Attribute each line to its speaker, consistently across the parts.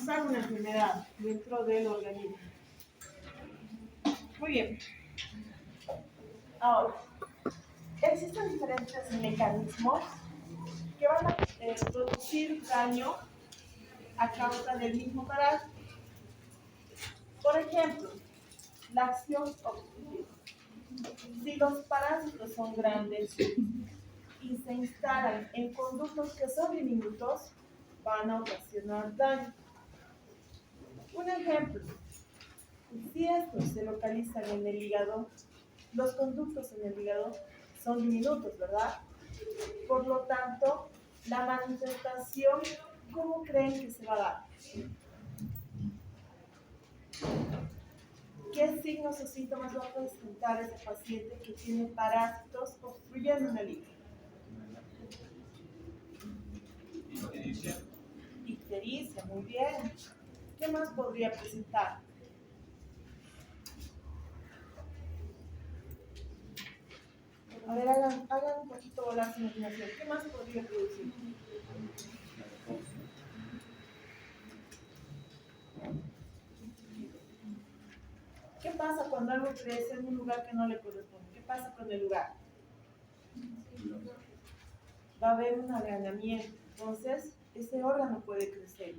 Speaker 1: causar una enfermedad dentro del organismo. Muy bien. Ahora, existen diferentes mecanismos que van a producir daño a causa del mismo parásito. Por ejemplo, la acción obstructiva. Si los parásitos son grandes y se instalan en conductos que son diminutos, van a ocasionar daño. Un ejemplo, si estos se localizan en el hígado, los conductos en el hígado son diminutos, ¿verdad? Por lo tanto, la manifestación, ¿cómo creen que se va a dar? ¿Qué signos o síntomas va a presentar ese paciente que tiene parásitos obstruyendo en el hígado? Ictericia, muy bien. ¿Qué más podría presentar? A ver, hagan un poquito volar su imaginación. ¿Qué más podría producir? ¿Qué pasa cuando algo crece en un lugar que no le corresponde? ¿Qué pasa con el lugar? Va a haber un agranamiento. Entonces, ese órgano puede crecer.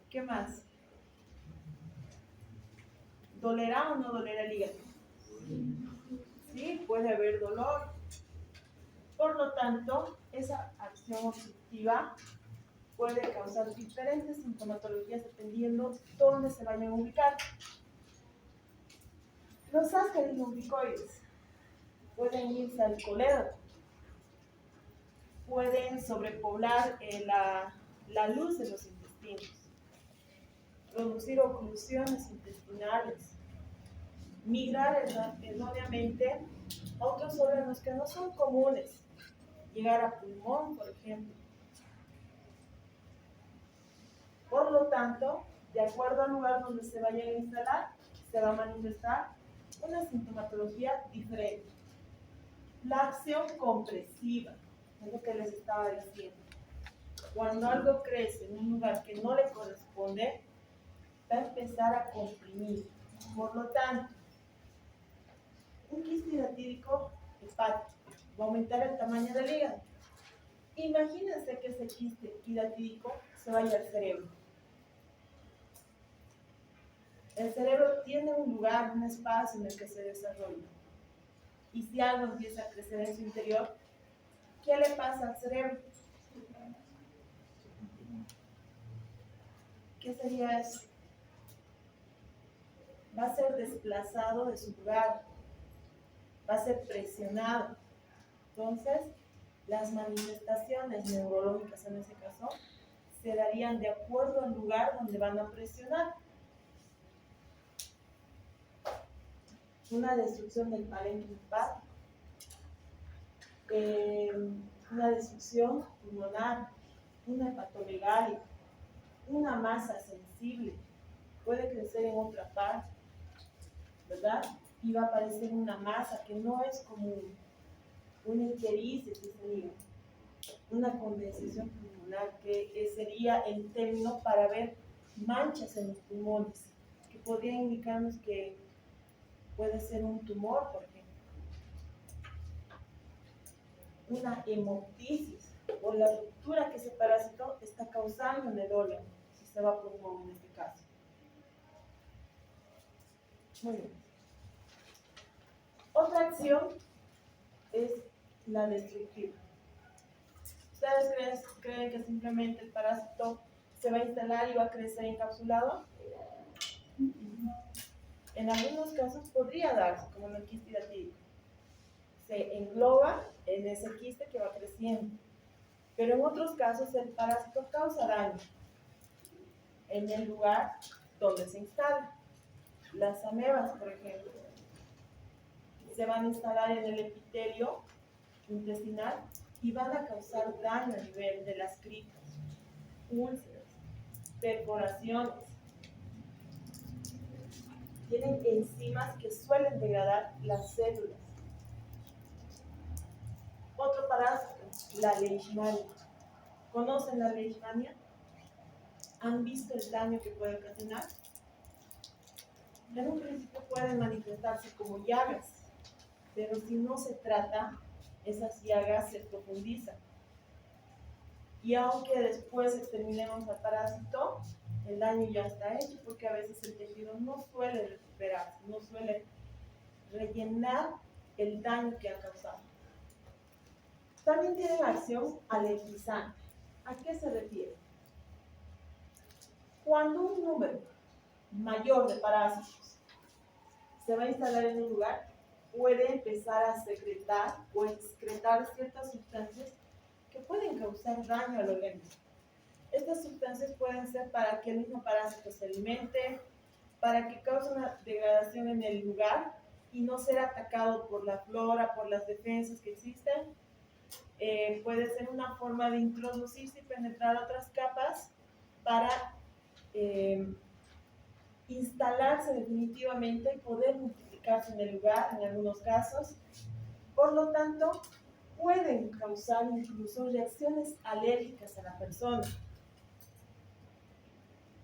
Speaker 1: ¿Qué más? ¿Dolerá o no dolerá el hígado? Sí, puede haber dolor. Por lo tanto, esa acción obstructiva puede causar diferentes sintomatologías dependiendo dónde se vayan a ubicar. Los ascaris lumbricoides pueden irse al colédoco, pueden sobrepoblar la luz de los intestinos, producir oclusiones intestinales, migrar erróneamente a otros órganos que no son comunes, llegar a pulmón, por ejemplo. Por lo tanto, de acuerdo al lugar donde se vayan a instalar, se va a manifestar una sintomatología diferente. La acción compresiva, es lo que les estaba diciendo. Cuando algo crece en un lugar que no le corresponde, va a empezar a comprimir. Por lo tanto, un quiste hidatídico hepático va a aumentar el tamaño del hígado. Imagínense que ese quiste hidatídico se vaya al cerebro. El cerebro tiene un lugar, un espacio en el que se desarrolla. Y si algo empieza a crecer en su interior, ¿qué le pasa al cerebro? ¿Qué sería eso? Va a ser desplazado de su lugar, va a ser presionado. Entonces, las manifestaciones neurológicas en ese caso se darían de acuerdo al lugar donde van a presionar. Una destrucción del parénquima hepático, una destrucción pulmonar, una hepatomegalia, una masa sensible, puede crecer en otra parte, ¿verdad? Y va a aparecer una masa que no es común, una ictericia, que sería una condensación pulmonar, que sería el término para ver manchas en los pulmones, que podría indicarnos que puede ser un tumor, por ejemplo. Una hemoptisis, o la ruptura que ese parásito está causando en el órgano, si se va a pulmón en este caso. Muy bien. Otra acción es la destructiva. ¿Ustedes creen que simplemente el parásito se va a instalar y va a crecer encapsulado? En algunos casos podría darse, como en el quiste hidatídico. Se engloba en ese quiste que va creciendo. Pero en otros casos el parásito causa daño en el lugar donde se instala. Las amebas, por ejemplo, se van a instalar en el epitelio intestinal y van a causar daño a nivel de las criptas, úlceras, perforaciones. Tienen enzimas que suelen degradar las células. Otro parásito, la leishmania. ¿Conocen la leishmania? ¿Han visto el daño que puede ocasionar? En un principio pueden manifestarse como llagas, pero si no se trata, esas llagas se profundizan. Y aunque después exterminemos al parásito, el daño ya está hecho porque a veces el tejido no suele recuperarse, no suele rellenar el daño que ha causado. También tienen acción alergizante. ¿A qué se refiere? Cuando un número mayor de parásitos se va a instalar en un lugar, puede empezar a secretar o excretar ciertas sustancias que pueden causar daño al organismo. Estas sustancias pueden ser para que el mismo parásito se alimente, para que cause una degradación en el lugar y no ser atacado por la flora, por las defensas que existen. Puede ser una forma de introducirse y penetrar otras capas para instalarse definitivamente y poder multiplicarse en el lugar en algunos casos. Por lo tanto, pueden causar incluso reacciones alérgicas a la persona.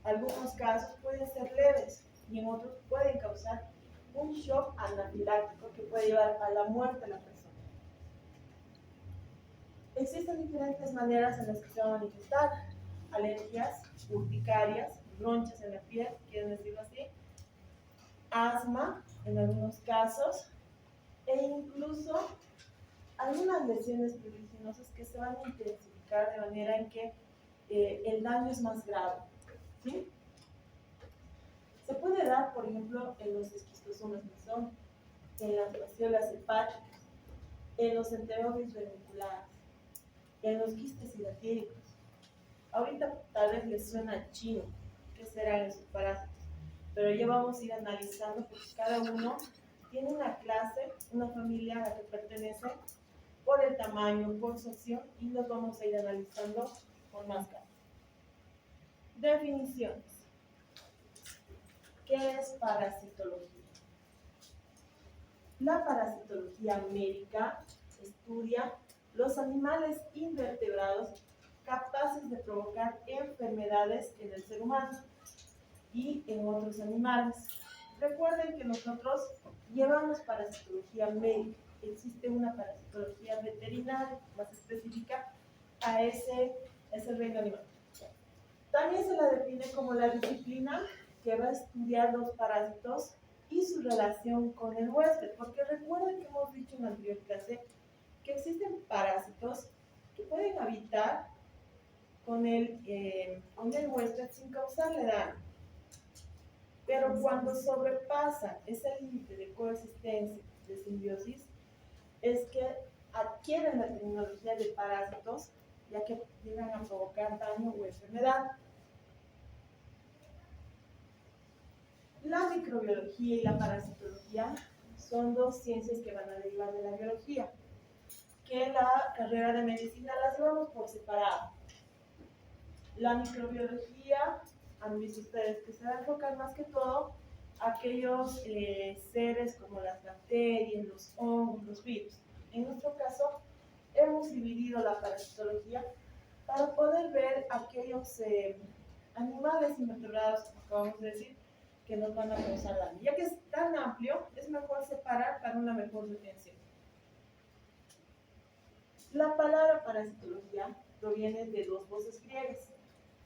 Speaker 1: Algunos casos pueden ser leves y en otros pueden causar un shock anafiláctico que puede llevar a la muerte a la persona. Existen diferentes maneras en las que se van a manifestar alergias urticarias, ronchas en la piel, quieren decirlo así, asma en algunos casos e incluso algunas lesiones pruriginosas que se van a intensificar de manera en que el daño es más grave, ¿sí? Se puede dar, por ejemplo, en los esquistosomas mesón, en las fasciolas hepáticas, en los enterobios vermiculares, en los quistes hidatíricos. Ahorita tal vez les suena chino, qué serán esos parásitos, pero ya vamos a ir analizando porque cada uno tiene una clase, una familia a la que pertenece, por el tamaño, por su acción, y los vamos a ir analizando con más calma. Definiciones. ¿Qué es parasitología? La parasitología médica estudia los animales invertebrados capaces de provocar enfermedades en el ser humano y en otros animales. Recuerden que nosotros llevamos parasitología médica. Existe una parasitología veterinaria más específica a ese reino animal. También se la define como la disciplina que va a estudiar los parásitos y su relación con el huésped, porque recuerden que hemos dicho en la anterior clase que existen parásitos que pueden habitar con el huésped sin causarle daño. Pero cuando sobrepasan ese límite de coexistencia, de simbiosis, es que adquieren la terminología de parásitos, ya que llegan a provocar daño o enfermedad. La microbiología y la parasitología son dos ciencias que van a derivar de la biología, que la carrera de medicina las llevamos por separado. La microbiología, han visto ustedes que se va a enfocar más que todo a aquellos seres como las bacterias, los hongos, los virus. En nuestro caso, hemos dividido la parasitología para poder ver aquellos animales invertebrados, como acabamos de decir, que nos van a causar daño. Ya que es tan amplio, es mejor separar para una mejor retención. La palabra parasitología proviene de dos voces griegas.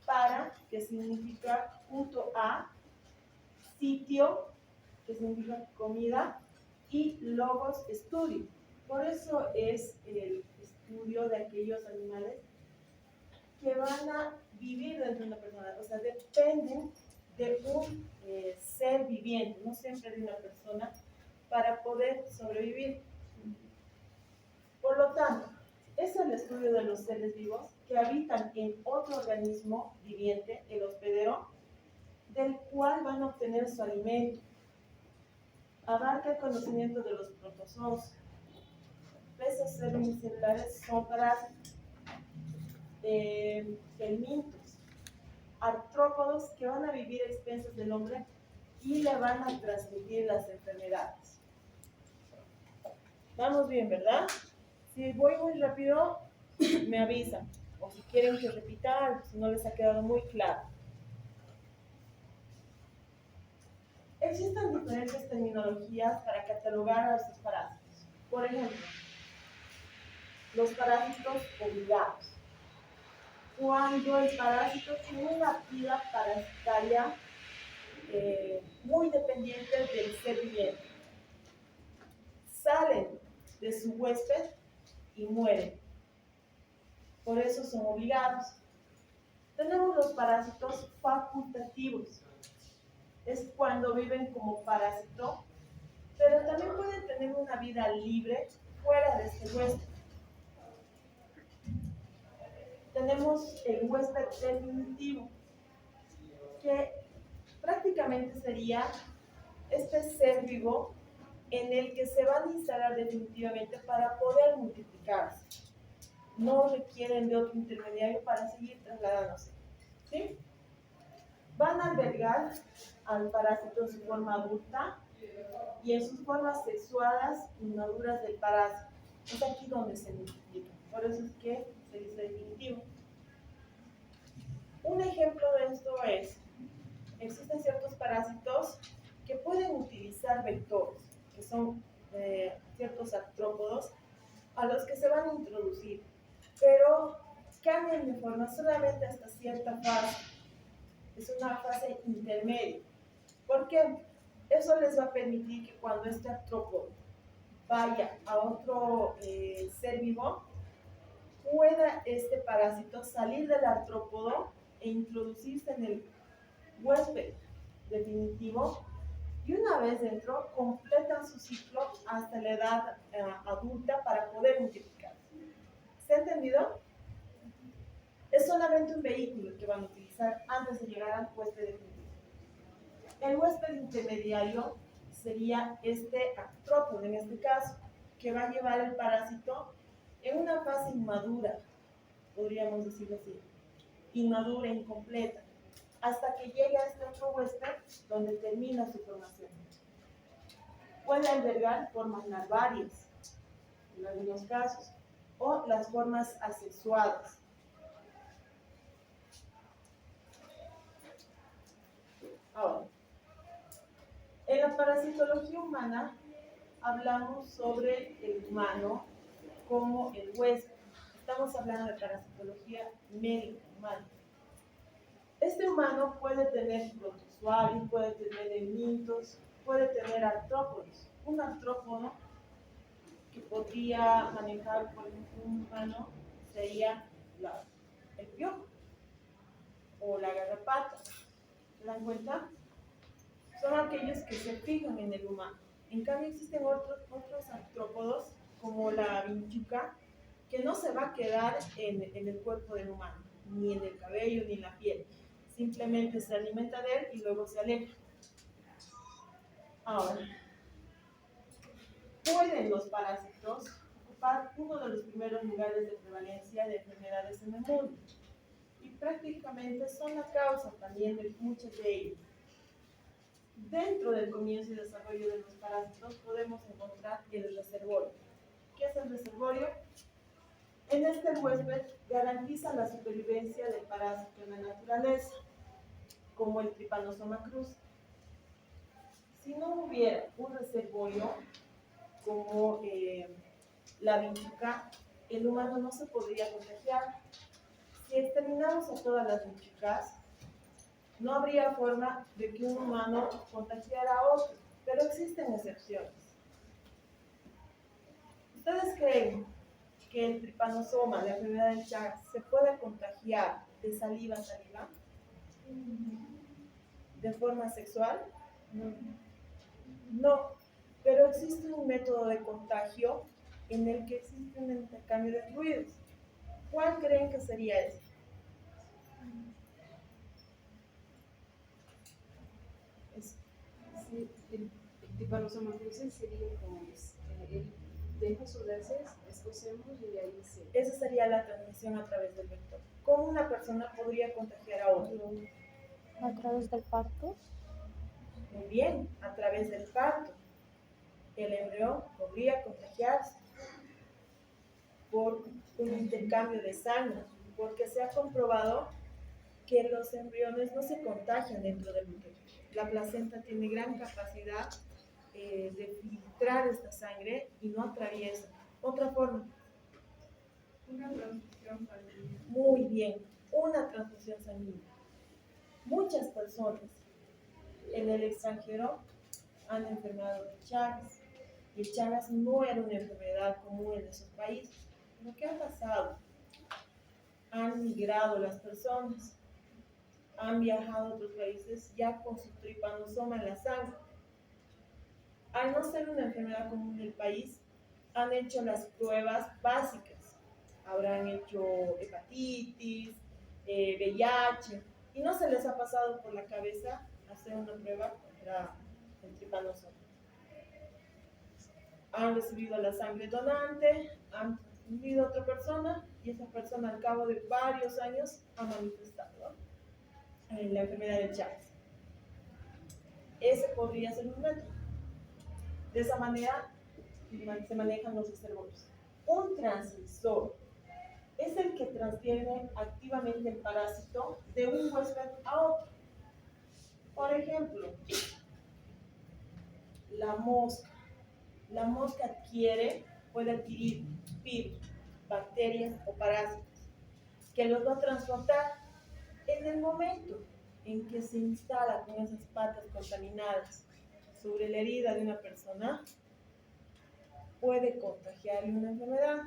Speaker 1: Para, que significa junto a, sitio, que significa comida, y logos, estudio. Por eso es el estudio de aquellos animales que van a vivir dentro de una persona, o sea, dependen de un ser viviente, no siempre de una persona, para poder sobrevivir. Por lo tanto, es el estudio de los seres vivos que habitan en otro organismo viviente, el hospedero, del cual van a obtener su alimento. Abarca el conocimiento de los protozoos. Esos seres unicelulares son parásitos, helmintos, artrópodos que van a vivir a expensas del hombre y le van a transmitir las enfermedades. Vamos bien, ¿verdad? Si voy muy rápido, me avisan. O si quieren que repita algo, si no les ha quedado muy claro. Existen diferentes terminologías para catalogar a estos parásitos. Por ejemplo, los parásitos obligados. Cuando el parásito tiene una vida parasitaria muy dependiente del ser viviente. Salen de su huésped y mueren. Por eso son obligados. Tenemos los parásitos facultativos. Es cuando viven como parásito, pero también pueden tener una vida libre fuera de este huésped. Tenemos el huésped definitivo, que prácticamente sería este ser vivo en el que se van a instalar definitivamente para poder multiplicarse. No requieren de otro intermediario para seguir trasladándose. ¿Sí? Van a albergar al parásito en su forma adulta y en sus formas sexuadas inmaduras del parásito. Es aquí donde se multiplica. Por eso es que se dice definitivo. Un ejemplo de esto es, existen ciertos parásitos que pueden utilizar vectores, que son ciertos artrópodos a los que se van a introducir, pero cambian de forma solamente hasta cierta fase. Es una fase intermedia. ¿Por qué? Eso les va a permitir que cuando este artrópodo vaya a otro ser vivo, pueda este parásito salir del artrópodo e introducirse en el huésped definitivo, y una vez dentro completan su ciclo hasta la edad adulta para poder multiplicarse. ¿Se ha entendido? Es solamente un vehículo que van a utilizar antes de llegar al huésped definitivo. El huésped intermediario sería este artrópodo, en este caso, que va a llevar el parásito en una fase inmadura, podríamos decirlo así, inmadura, incompleta, hasta que llegue a este otro huésped donde termina su formación. Puede albergar formas larvarias, en algunos casos, o las formas asexuadas. Ahora, en la parasitología humana hablamos sobre el humano como el huésped. Estamos hablando de parasitología médica humana. Este humano puede tener protozoarios, puede tener helmintos, puede tener artrópodos. Un artrópodo que podría manejar, por ejemplo, un humano sería el piojo o la garrapata. ¿Se dan cuenta? Son aquellos que se fijan en el humano. En cambio, existen otros artrópodos, como la vinchuca, que no se va a quedar en el cuerpo del humano, ni en el cabello, ni en la piel. Simplemente se alimenta de él y luego se aleja. Ahora, pueden los parásitos ocupar uno de los primeros lugares de prevalencia de enfermedades en el mundo. Y prácticamente son la causa también de muchas de ellas. Dentro del comienzo y desarrollo de los parásitos podemos encontrar el reservorio. ¿Qué es el reservorio? En este el huésped garantiza la supervivencia del parásito en la naturaleza, como el Trypanosoma cruzi. Si no hubiera un reservorio como la vinchuca, el humano no se podría contagiar. Si exterminamos a todas las vinchucas, no habría forma de que un humano contagiara a otro, pero existen excepciones. ¿Ustedes creen que el tripanosoma, la enfermedad del Chagas, se puede contagiar de saliva a saliva? ¿De forma sexual? No, pero existe un método de contagio en el que existe un intercambio de fluidos. ¿Cuál creen que sería ese?
Speaker 2: El Trypanosoma cruzi sería como él deja sus heces, escocemos y de ahí se...
Speaker 1: Esa sería la transmisión a través del vector. ¿Cómo una persona podría contagiar a otra?
Speaker 3: ¿A través del parto?
Speaker 1: Muy bien, a través del parto. El embrión podría contagiarse por un intercambio de sangre, porque se ha comprobado que los embriones no se contagian dentro del útero. La placenta tiene gran capacidad de filtrar esta sangre y no atraviesa. Otra forma.
Speaker 2: Una transfusión sanguínea.
Speaker 1: Muy bien, una transfusión sanguínea. Muchas personas en el extranjero han enfermado de Chagas. Y el Chagas no era una enfermedad común en esos países. Lo que ha pasado, han migrado las personas, han viajado a otros países ya con su tripanosoma en la sangre. Al no ser una enfermedad común en el país, han hecho las pruebas básicas. Habrán hecho hepatitis, VIH, y no se les ha pasado por la cabeza hacer una prueba contra el tripanosoma. Han recibido la sangre donante, han transfundido a otra persona, y esa persona al cabo de varios años ha manifestado la enfermedad de Chagas. Ese podría ser un método. De esa manera se manejan los reservorios. Un transmisor es el que transfiere activamente el parásito de un huésped a otro. Por ejemplo, la mosca. La mosca puede adquirir virus, bacterias o parásitos que los va a transportar. En el momento en que se instala con esas patas contaminadas sobre la herida de una persona, puede contagiarle una enfermedad.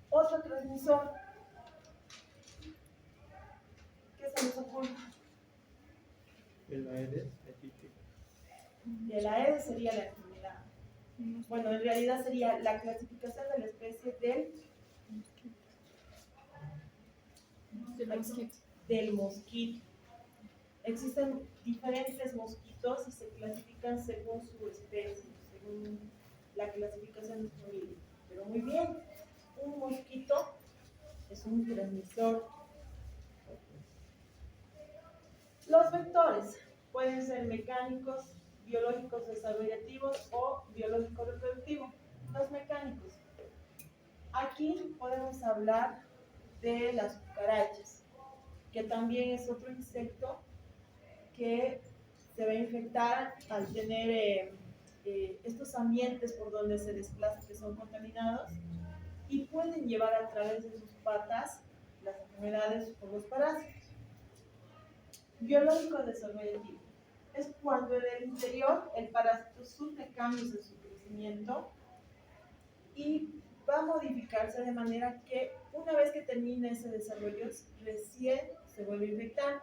Speaker 1: Otro transmisor, ¿qué se nos ocurre?
Speaker 4: El Aedes aegypti.
Speaker 1: El Aedes sería la enfermedad. Bueno, en realidad sería la clasificación de la especie del mosquito. Existen diferentes mosquitos y se clasifican según su especie, según la clasificación de su familia. Pero muy bien, un mosquito es un transmisor. Los vectores pueden ser mecánicos, biológicos desarrollativos o biológicos reproductivos. Los mecánicos. Aquí podemos hablar de las cucarachas, que también es otro insecto que se va a infectar al tener estos ambientes por donde se desplaza que son contaminados, y pueden llevar a través de sus patas las enfermedades por los parásitos. Biológico desarrollativo es cuando en el interior el parásito sufre cambios en su crecimiento y va a modificarse de manera que una vez que termine ese desarrollo recién se vuelve a infectar.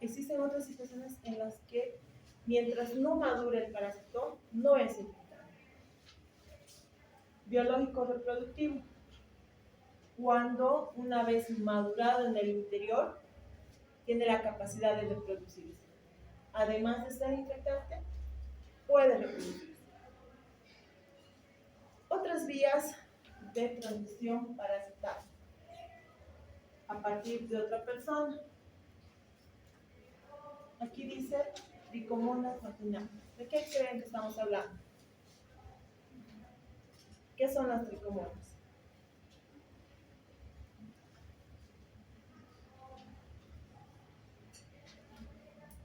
Speaker 1: Existen otras situaciones en las que mientras no madure el parásito no es infectado. Biológico reproductivo, cuando una vez madurado en el interior tiene la capacidad de reproducirse. Además de ser infectante, puede reproducirse. Otras vías de transmisión parasital a partir de otra persona. Aquí dice Trichomonas vaginalis. ¿De qué creen que estamos hablando? ¿Qué son las tricomonas?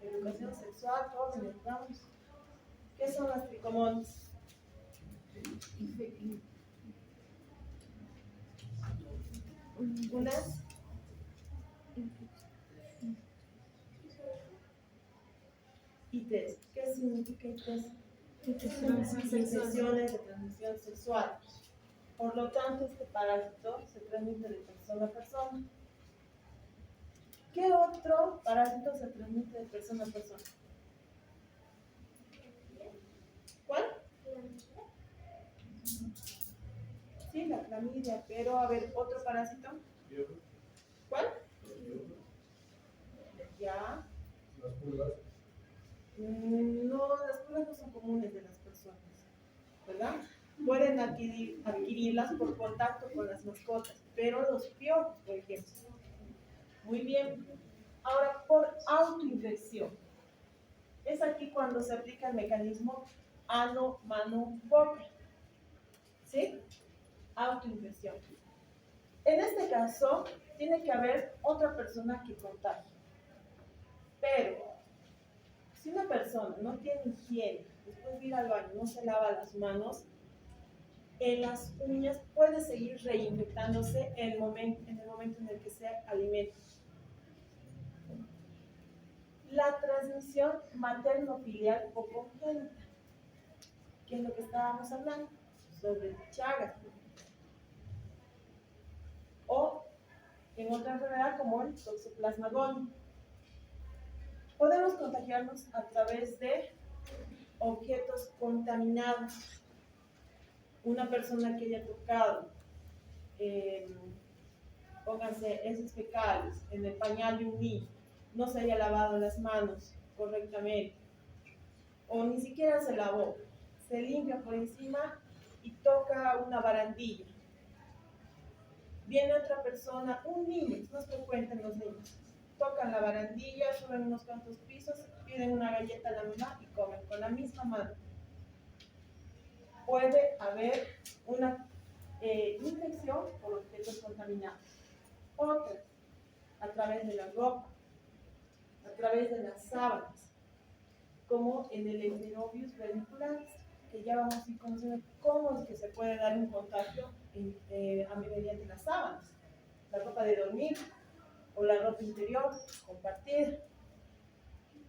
Speaker 1: Educación sexual, todos necesitamos. ¿Qué son las tricomonas? Unas ITS. ¿Qué significa ITS? Infecciones de transmisión sexual. Por lo tanto, este parásito se transmite de persona a persona. ¿Qué otro parásito se transmite de persona a persona? ¿Cuál? Sí, la clamidia, pero a ver, otro parásito. ¿Cuál? Ya.
Speaker 4: Las pulgas.
Speaker 1: No, las pulgas no son comunes de las personas, ¿verdad? Pueden adquirirlas por contacto con las mascotas, pero los piojos, por ejemplo. Muy bien. Ahora, por autoinfección. Es aquí cuando se aplica el mecanismo ano, mano, boca. ¿Sí? Autoinfección. En este caso, tiene que haber otra persona que contagie. Pero, si una persona no tiene higiene, después de ir al baño, no se lava las manos, en las uñas puede seguir reinfectándose en el momento en el que se alimenta. La transmisión materno-filial o congénita, que es lo que estábamos hablando, sobre Chagas, o en otra enfermedad como el Toxoplasma gondii. Podemos contagiarnos a través de objetos contaminados. Una persona que haya tocado, pónganse heces fecales en el pañal de un niño, no se haya lavado las manos correctamente, o ni siquiera se lavó, se limpia por encima y toca una barandilla. Viene otra persona, un niño, es más frecuente en los niños, tocan la barandilla, suben unos cuantos pisos, piden una galleta a la mamá y comen con la misma mano. Puede haber una infección por objetos contaminados. Otra, a través de la ropa, a través de las sábanas, como en el Enterobius vermicularis, que ya vamos a ir conociendo cómo es que se puede dar un contagio mediante las sábanas, la ropa de dormir o la ropa interior compartida,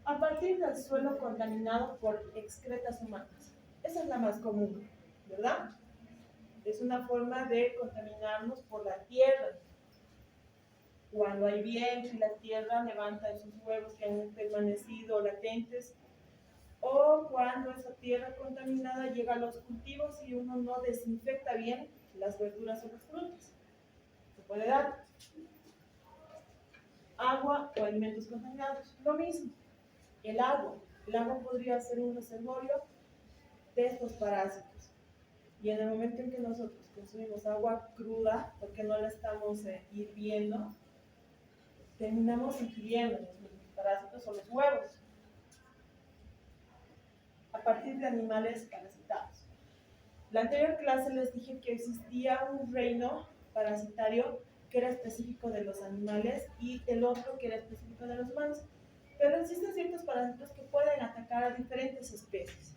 Speaker 1: a partir del suelo contaminado por excretas humanas. Esa es la más común, ¿verdad? Es una forma de contaminarnos por la tierra. Cuando hay viento y la tierra levanta esos huevos que han permanecido latentes, o cuando esa tierra contaminada llega a los cultivos y uno no desinfecta bien las verduras o las frutas. Se puede dar agua o alimentos contaminados. Lo mismo, el agua. El agua podría ser un reservorio de estos parásitos. Y en el momento en que nosotros consumimos agua cruda, porque no la estamos hirviendo, terminamos ingiriendo los parásitos o los huevos a partir de animales parasitados. La anterior clase les dije que existía un reino parasitario que era específico de los animales y el otro que era específico de los humanos. Pero existen ciertos parásitos que pueden atacar a diferentes especies.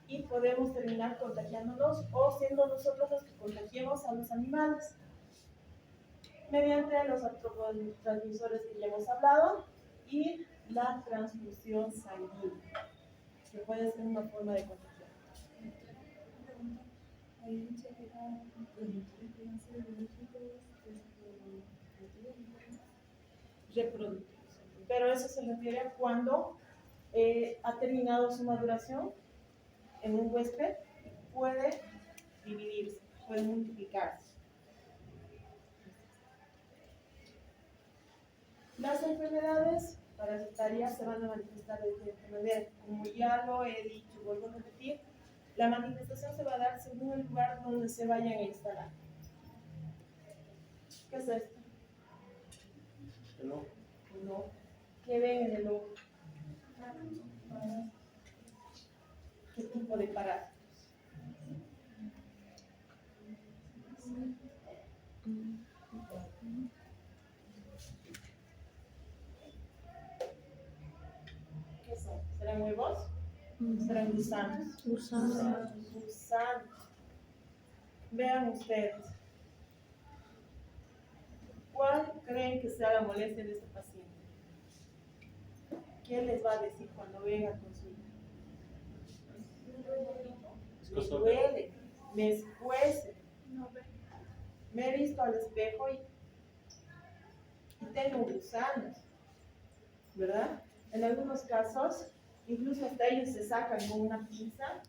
Speaker 1: Y podemos terminar contagiándonos o siendo nosotros los que contagiemos a los animales mediante los transmisores que ya hemos hablado y la transfusión sanguínea, que puede ser una forma de contagiar. Reproductivos. Pero eso se refiere a cuando ha terminado su maduración en un huésped, puede dividirse, puede multiplicarse. Las enfermedades parasitarias se van a manifestar de diferente manera. Como ya lo he dicho, vuelvo a repetir, la manifestación se va a dar según el lugar donde se vayan a instalar. ¿Qué es esto?
Speaker 4: El ojo.
Speaker 1: No. ¿Qué ven en el ojo? ¿Qué tipo de parásitos? ¿Qué son? ¿Serán huevos? ¿Serán gusanos?
Speaker 3: Gusanos.
Speaker 1: Gusanos. Vean ustedes. ¿Cuál creen que sea la molestia de este paciente? ¿Qué les va a decir cuando venga a consulta? Me duele, me escuece, me he visto al espejo y tengo gusanos, ¿verdad? En algunos casos, incluso hasta ellos se sacan con una pinza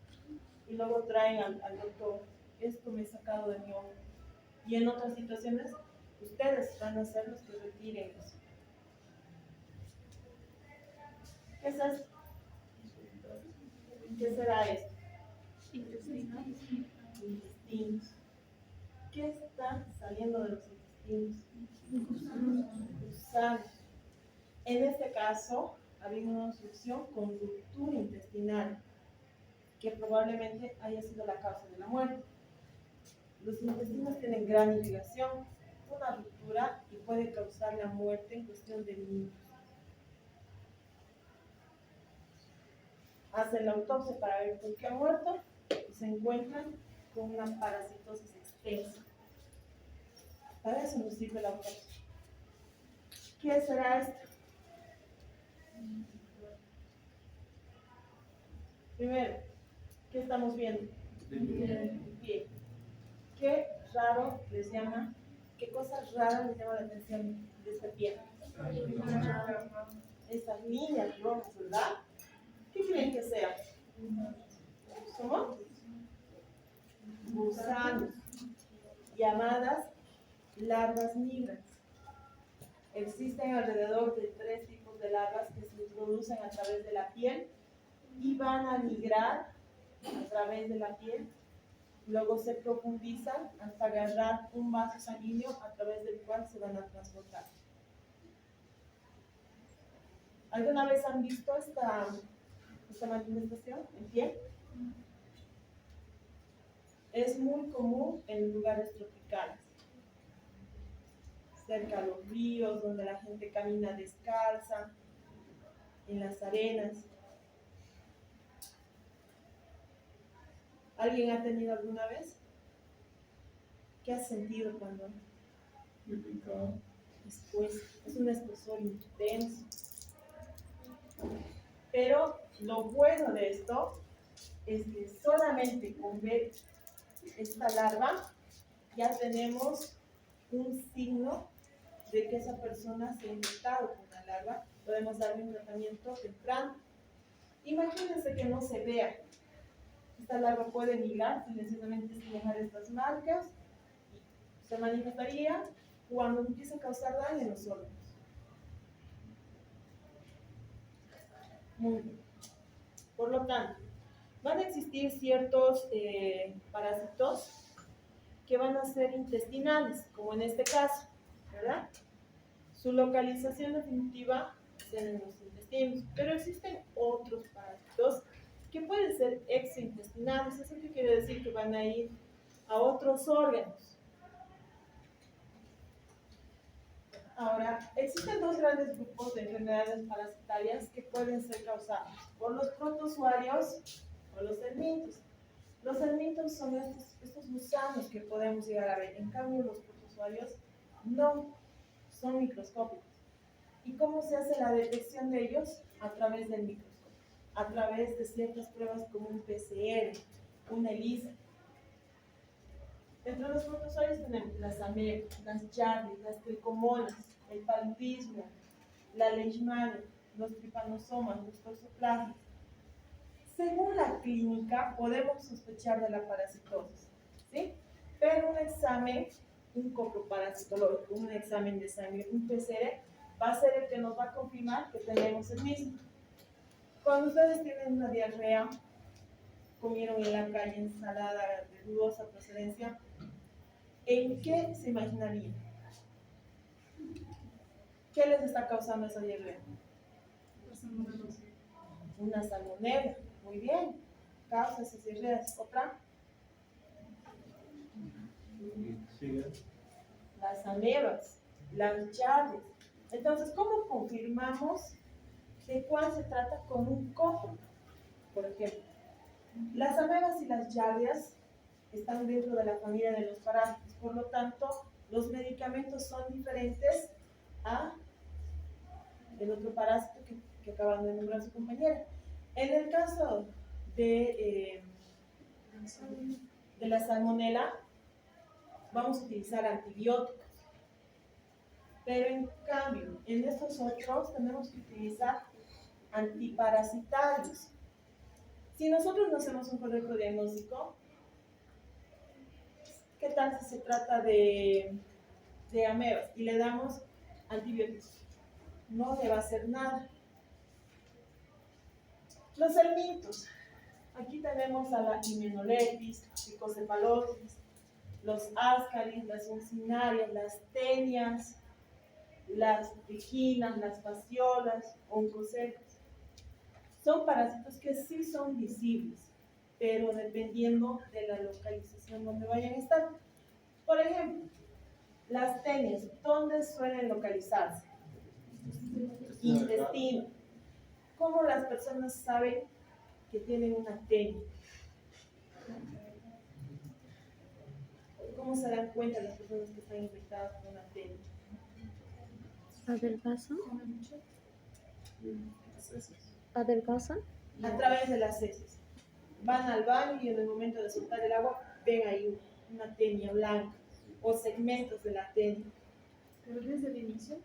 Speaker 1: y luego traen al doctor, esto me he sacado de mi ojo. Y en otras situaciones, ustedes van a ser los que retiren eso. ¿Qué es esto? ¿Qué será esto? Intestinos. ¿Qué está saliendo de los intestinos? Gusanos. En este caso, ha habido una obstrucción con ruptura intestinal, que probablemente haya sido la causa de la muerte. Los intestinos tienen gran irrigación, una ruptura y puede causar la muerte en cuestión de minutos. Hacen la autopsia para ver por qué ha muerto y se encuentran con una parasitosis extensa. Para eso nos sirve la autopsia. ¿Qué será esto? Primero, ¿qué estamos viendo? Bien. ¿Qué raro les llama? ¿Qué cosas raras les llama la atención de esta piel? Estas líneas rojas, ¿verdad? ¿Qué creen que sea? ¿Cómo? Gusanos, llamadas larvas negras. Existen alrededor de 3 tipos de larvas que se introducen a través de la piel y van a migrar a través de la piel. Luego se profundizan hasta agarrar un vaso sanguíneo a través del cual se van a transportar. ¿Alguna vez han visto esta manifestación en piel? Es muy común en lugares tropicales, cerca de los ríos, donde la gente camina descalza, en las arenas. ¿Alguien ha tenido alguna vez? ¿Qué has sentido cuando?
Speaker 4: Me picaba.
Speaker 1: Después, es un escozor intenso. Pero lo bueno de esto es que solamente con ver esta larva ya tenemos un signo de que esa persona se ha infectado con la larva. Podemos darle un tratamiento temprano. Imagínense que no se vea. Esta larva puede migrar silenciosamente sin dejar estas marcas y se manifestaría cuando empiece a causar daño en los órganos. Muy bien. Por lo tanto, van a existir ciertos parásitos que van a ser intestinales, como en este caso, ¿verdad? Su localización definitiva es en los intestinos, pero existen otros parásitos que pueden ser extraintestinales. ¿Eso qué quiere decir? Que van a ir a otros órganos. Ahora, existen 2 grandes grupos de enfermedades parasitarias que pueden ser causadas por los protozoarios o los helmintos. Los helmintos son estos gusanos que podemos llegar a ver. En cambio, los protozoarios no son microscópicos. ¿Y cómo se hace la detección de ellos? A través del microscopio, a través de ciertas pruebas como un PCR, una ELISA. Entre los protozoarios tenemos las amebas, las yardias, las tricomonas, el paludismo, la leishmania, los tripanosomas, los toxoplasmas. Según la clínica, podemos sospechar de la parasitosis, ¿sí? Pero un examen, un coproparasitológico, un examen de sangre, un PCR, va a ser el que nos va a confirmar que tenemos el mismo. Cuando ustedes tienen una diarrea, comieron en la calle ensalada de dudosa procedencia, ¿en qué se imaginarían? ¿Qué les está causando esa diarrea? Una salmonela. Muy bien. Causa esas diarreas. ¿Otra?
Speaker 4: Sigue.
Speaker 1: Las amebas, las yardias. Entonces, ¿cómo confirmamos de cuál se trata con un copro? Por ejemplo, las amebas y las yardias están dentro de la familia de los parásitos, por lo tanto, los medicamentos son diferentes a el otro parásito que acaban de nombrar su compañera. En el caso de la salmonela, vamos a utilizar antibióticos. Pero en cambio, en estos otros tenemos que utilizar antiparasitarios. Si nosotros no hacemos un correcto diagnóstico, ¿qué tal si se trata de amebas y le damos antibióticos? No le va a hacer nada. Los helmintos. Aquí tenemos a la Hymenopteris, Phycocefalosis, los ascaris, las uncinarias, las tenias, las triginas, las fasciolas, oncocecas. Son parásitos que sí son visibles, pero dependiendo de la localización donde vayan a estar. Por ejemplo, Las tenias, ¿dónde suelen localizarse? Intestino. ¿Cómo las personas saben que tienen una tenia? ¿Cómo se dan cuenta las personas que están infectadas con una tenia?
Speaker 3: ¿Adelgazan?
Speaker 2: Comen mucho.
Speaker 3: ¿Adelgazan?
Speaker 1: A través de las heces. Van al baño y en el momento de soltar el agua ven ahí una tenia blanca o segmentos de la tenia.
Speaker 2: Pero desde el inicio.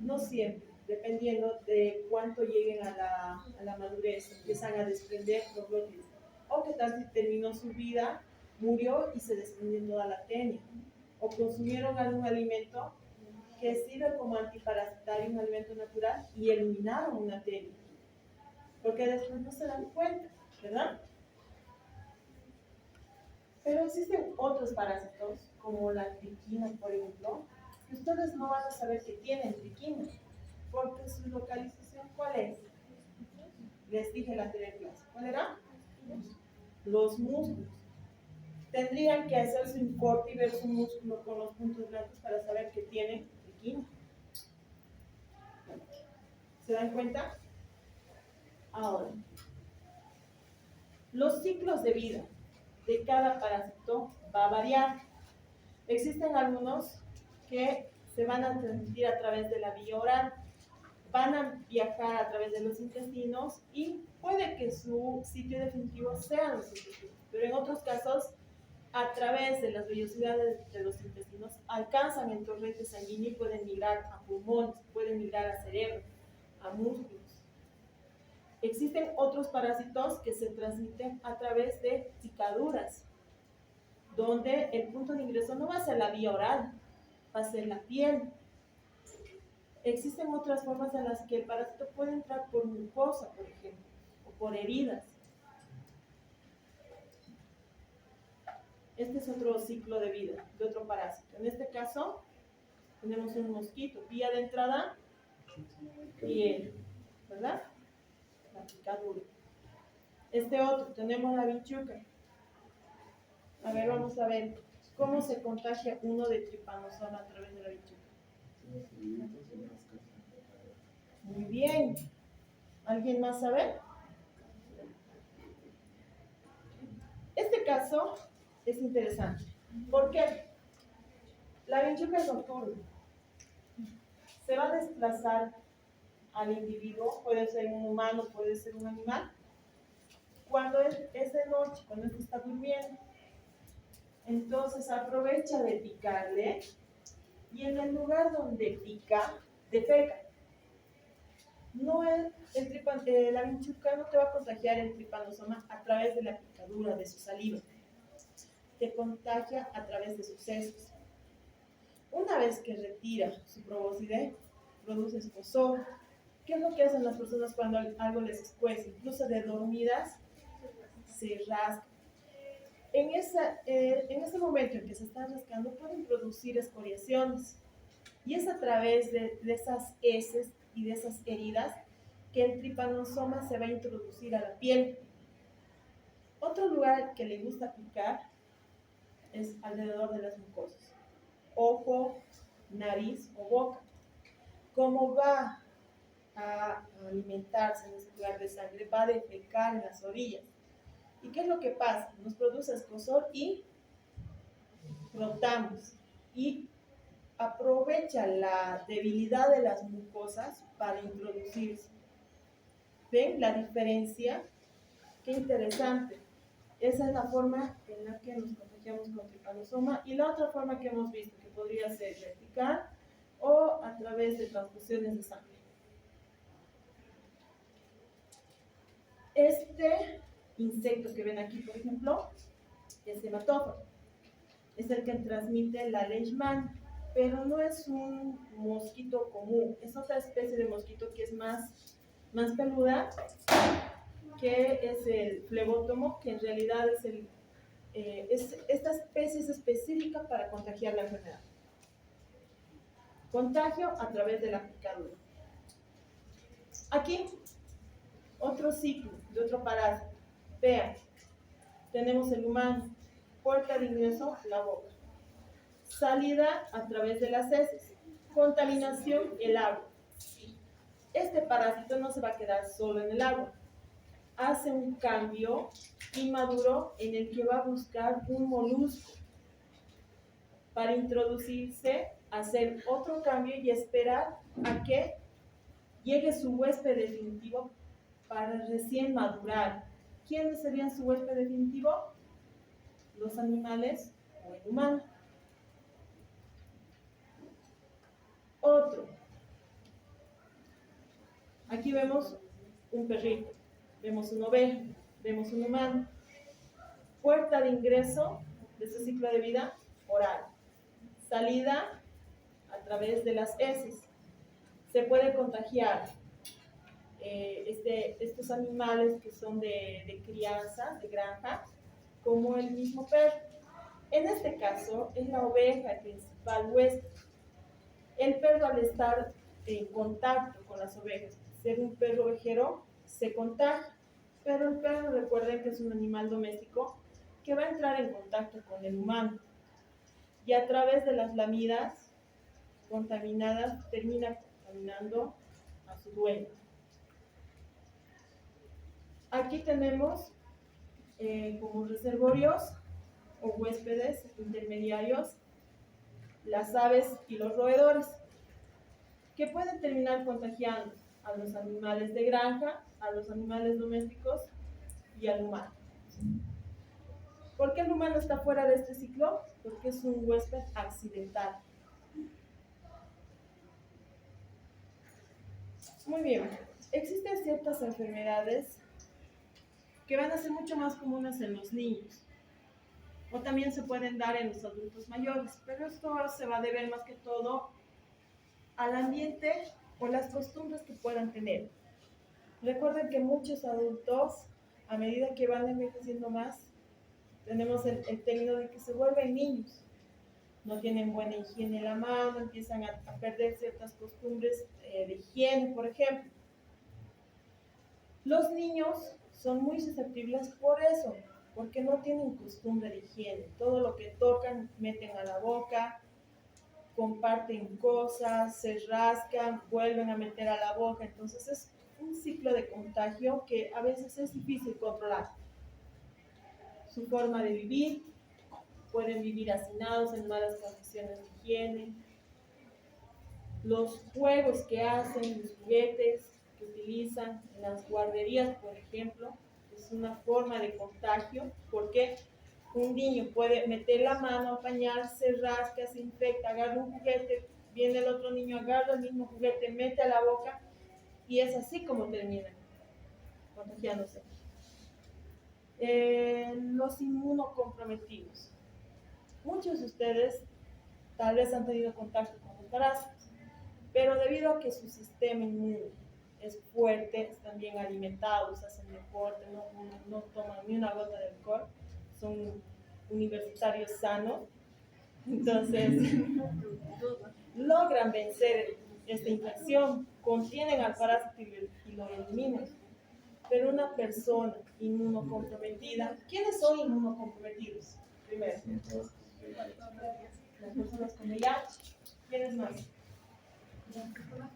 Speaker 1: No siempre, dependiendo de cuánto lleguen a la madurez, empiezan a desprender los glóbulos. O que tal si terminó su vida, murió y se desprendió toda la tenia. O consumieron algún alimento que sirve como antiparasitario, un alimento natural, y eliminaron una tenia. Porque después no se dan cuenta, ¿verdad? Pero existen otros parásitos, como la triquina, por ejemplo, que ustedes no van a saber que tienen triquina, porque su localización, ¿cuál es? Les dije en la anterior clase, ¿cuál era? Los músculos. Tendrían que hacerse un corte y ver su músculo con los puntos blancos para saber que tienen triquina. ¿Se dan cuenta? Ahora, los ciclos de vida de cada parásito va a variar. Existen algunos que se van a transmitir a través de la vía oral, van a viajar a través de los intestinos y puede que su sitio definitivo sean los intestinos, pero en otros casos, a través de las vellosidades de los intestinos, alcanzan el torrente sanguíneo y pueden migrar a pulmones, pueden migrar a cerebro, a músculos. Existen otros parásitos que se transmiten a través de picaduras, donde el punto de ingreso no va a ser la vía oral, va a ser la piel. Existen otras formas en las que el parásito puede entrar por mucosa, por ejemplo, o por heridas. Este es otro ciclo de vida de otro parásito. En este caso, tenemos un mosquito. Vía de entrada, piel, ¿verdad? La picadura. Este otro, tenemos la bichuca. A ver, vamos a ver cómo se contagia uno de Trypanosoma a través de la bichuca. Muy bien. ¿Alguien más sabe? Este caso es interesante. ¿Por qué? La bichuca es nocturna. Se va a desplazar al individuo, puede ser un humano, puede ser un animal, cuando es de noche, cuando éste está durmiendo. Entonces aprovecha de picarle y en el lugar donde pica, defeca. No es la bichuca no te va a contagiar el Trypanosoma a través de la picadura de su saliva, te contagia a través de sus heces. Una vez que retira su proboscidez, produce escozor. ¿Qué es lo que hacen las personas cuando algo les escuece? Incluso de dormidas se rascan. En ese momento en que se están rascando pueden producir escoriaciones y es a través de esas heces y de esas heridas que el Trypanosoma se va a introducir a la piel. Otro lugar que le gusta picar es alrededor de las mucosas, ojo, nariz o boca. Como va a alimentarse en ese lugar de sangre, va a defecar en las orillas. ¿Y qué es lo que pasa? Nos produce escozor y frotamos y aprovecha la debilidad de las mucosas para introducirse. ¿Ven la diferencia? Qué interesante. Esa es la forma en la que nos contagiamos con Trypanosoma. Y la otra forma que hemos visto, que podría ser vertical o a través de transfusiones de sangre. Este insecto que ven aquí, por ejemplo, es hematófago. Es el que transmite la leishmania, pero no es un mosquito común. Es otra especie de mosquito que es más peluda, que es el flebótomo, que en realidad esta especie es específica para contagiar la enfermedad. Contagio a través de la picadura. Aquí, otro ciclo de otro parásito. Vean, tenemos el humano, puerta de ingreso, la boca. Salida a través de las heces. Contaminación, el agua. Este parásito no se va a quedar solo en el agua. Hace un cambio inmaduro en el que va a buscar un molusco para introducirse, hacer otro cambio y esperar a que llegue su huésped definitivo para recién madurar. ¿Quiénes serían su huésped definitivo? Los animales o el humano. Otro. Aquí vemos un perrito, vemos una oveja, vemos un humano. Puerta de ingreso de este ciclo de vida, oral. Salida a través de las heces. Se puede contagiar estos animales que son de crianza, de granja, como el mismo perro. En este caso, es la oveja el principal huésped. El perro, al estar en contacto con las ovejas, ser un perro ovejero, se contagia. Pero el perro, recuerden que es un animal doméstico que va a entrar en contacto con el humano. Y a través de las lamidas contaminadas, termina contaminando a su dueño. Aquí tenemos como reservorios o huéspedes intermediarios las aves y los roedores, que pueden terminar contagiando a los animales de granja, a los animales domésticos y al humano. ¿Por qué el humano está fuera de este ciclo? Porque es un huésped accidental. Muy bien, existen ciertas enfermedades que van a ser mucho más comunes en los niños, o también se pueden dar en los adultos mayores, pero esto se va a deber más que todo al ambiente o las costumbres que puedan tener. Recuerden que muchos adultos, a medida que van envejeciendo más, tenemos el término de que se vuelven niños. No tienen buena higiene en la mano, empiezan a perder ciertas costumbres de higiene, por ejemplo. Los niños son muy susceptibles por eso, porque no tienen costumbre de higiene. Todo lo que tocan meten a la boca, comparten cosas, se rascan, vuelven a meter a la boca. Entonces es un ciclo de contagio que a veces es difícil controlar. Su forma de vivir, pueden vivir hacinados en malas condiciones de higiene. Los juegos que hacen, los juguetes que utilizan en las guarderías, por ejemplo, es una forma de contagio, porque un niño puede meter la mano, apañarse, rasca, se infecta, agarra un juguete, viene el otro niño, agarra el mismo juguete, mete a la boca, y es así como terminan contagiándose. Los inmunocomprometidos. Muchos de ustedes tal vez han tenido contacto con los parásitos, pero debido a que su sistema inmune es fuerte, están bien alimentados, hacen deporte, no toman ni una gota de alcohol, son universitarios sanos, entonces logran vencer esta infección, contienen al parásito y lo eliminan. Pero una persona inmunocomprometida, ¿quiénes son inmunocomprometidos? Primero, las personas con VIH. ¿Quiénes más? Las personas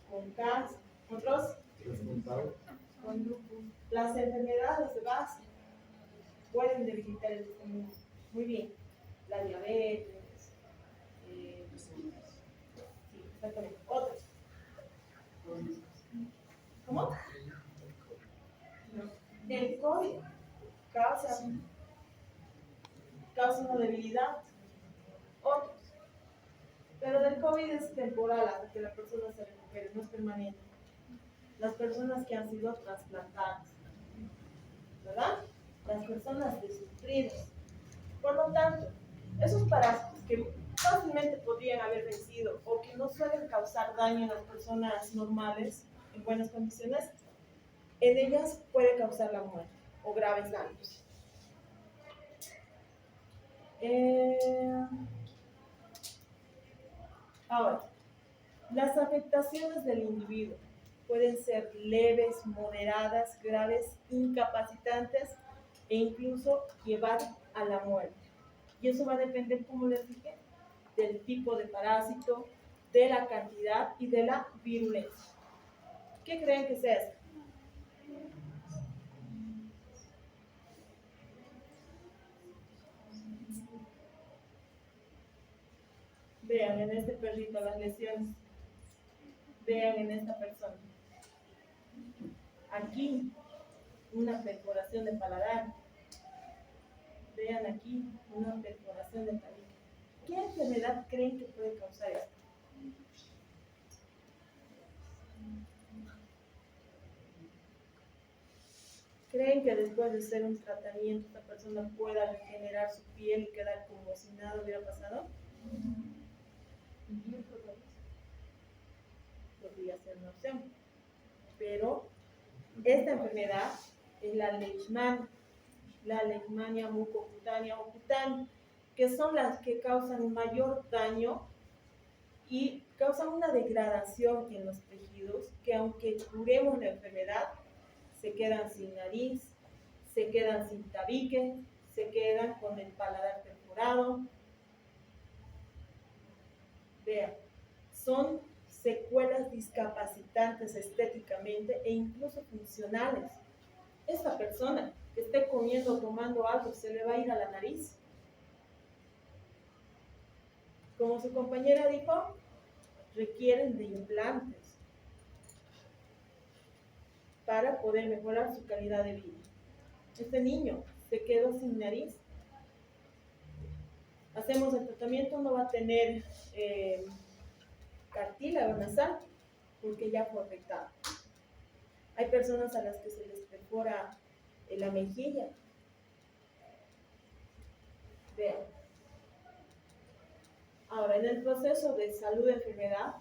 Speaker 1: con cáncer. ¿Otros? Con lupus. Las enfermedades de base pueden debilitar el sistema inmune. Muy bien. La diabetes. Sí, exactamente. ¿Otros? ¿Cómo? El COVID causa una debilidad. Otros. Pero del COVID es temporal hasta que la persona se recupere, no es permanente. Las personas que han sido trasplantadas, ¿verdad? Las personas desnutridas. Por lo tanto, esos parásitos que fácilmente podrían haber vencido o que no suelen causar daño a las personas normales en buenas condiciones, en ellas puede causar la muerte o graves daños. Ahora, las afectaciones del individuo pueden ser leves, moderadas, graves, incapacitantes e incluso llevar a la muerte. Y eso va a depender, como les dije, del tipo de parásito, de la cantidad y de la virulencia. ¿Qué creen que sea esto? Vean en este perrito las lesiones. Vean en esta persona. Aquí, una perforación de paladar. Vean aquí, una perforación de tabique. ¿Qué enfermedad creen que puede causar esto? ¿Creen que después de hacer un tratamiento esta persona pueda regenerar su piel y quedar como si nada hubiera pasado? Podría ser una opción. Pero esta enfermedad es la leishmania mucocutánea o cutánea, que son las que causan mayor daño y causan una degradación en los tejidos que, aunque curemos la enfermedad, se quedan sin nariz, se quedan sin tabique, se quedan con el paladar perforado. Vean, son secuelas discapacitantes estéticamente e incluso funcionales. Esta persona que esté comiendo o tomando algo, se le va a ir a la nariz. Como su compañera dijo, requieren de implantes para poder mejorar su calidad de vida. Este niño se quedó sin nariz. Hacemos el tratamiento, no va a tener cartílago nasal porque ya fue afectado. Hay personas a las que se les perfora la mejilla. Vean. Ahora, en el proceso de salud de enfermedad,